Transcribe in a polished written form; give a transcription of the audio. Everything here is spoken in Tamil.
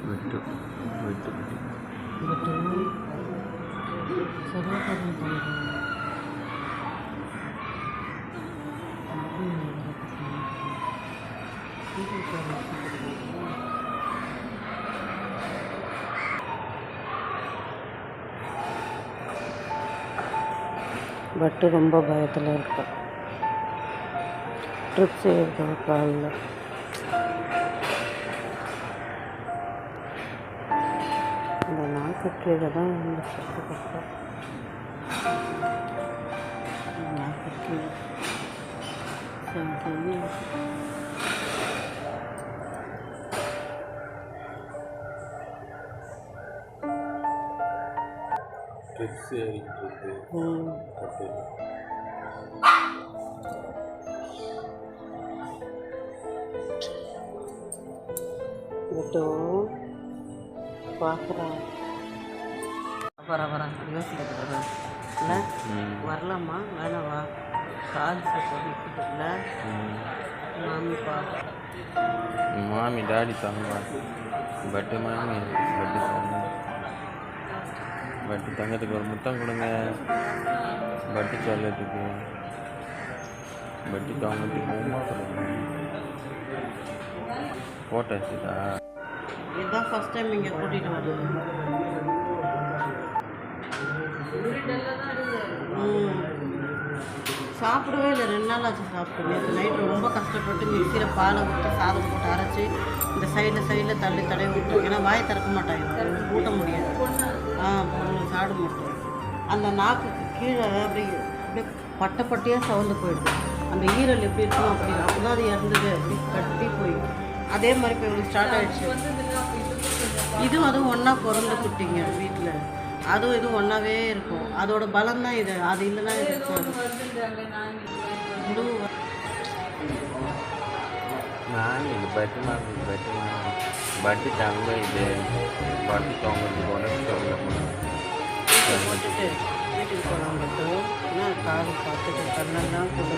விட்டு விட்டு betul seberapa bintang itu பட்டு ரொம்ப பயத்தில் இருக்கா. ட்ரிப்ஸ் இருக்கா காலில். இந்த நாக்கு கீழே தான் இந்த சத்து கட்டா. நாக்கு கீழே ட்ரிப்ஸ் ஏறிக்கிட்டு betul பார்க்குறேன். வரேன் யோசிக்கிறது இல்லை வரலாமா வேணாவா கால் சப்போர்ட் இல்லை மாமி மாமி டாடி தங்க பட்டு மாமி பட்டு தங்க பட்டு தங்கத்துக்கு ஒரு முத்தம் கொடுங்க. பட்டு சொல்லத்துக்கு பட்டு தங்கத்துக்கு உமா கொடுங்க. ஃபோட்டோ வச்சுதா இதுதான் ஃபஸ்ட் டைம் இங்கே கூட்டிகிட்டு வருது. சாப்பிடவே இல்லை, 2 நாள் ஆச்சு சாப்பிட்டு. நேற்று நைட்டு ரொம்ப கஷ்டப்பட்டு மிக்சியில் பாலை ஊற்றி சாதம் போட்டு அரைச்சி இந்த சைடில் தடவி விட்டோம். ஏன்னா வாய் திறக்க மாட்டாங்க, ஊட்ட முடியாது. பொண்ணு சாப்பிட மாட்டோம். அந்த நாக்குக்கு கீழே அப்படியே பட்டையாக சவுந்து போயிடுது. அந்த ஈரல் எப்படி இருக்கணும் அப்படி தான் அது இறந்தது, அப்படி கட்டி போய் அதே மாதிரி இப்போ இவங்களுக்கு ஸ்டார்ட் ஆகிடுச்சு. அதுவும் ஒன்றா பிறந்து குட்டிங்க வீட்டில், அதுவும் இதுவும் ஒன்றாவே இருக்கும். அதோட பலம் தான் இது, அது இல்லைன்னா இது இருக்காது. நான் இது பட்டு மாமி பட்டு தங்க இது பட்டு தொங்கிறது போன போட்டுட்டு வீட்டுக்கு போகலாம். மட்டும் ஏன்னா காது பார்த்துட்டு கண்ணெல்லாம் கொண்டு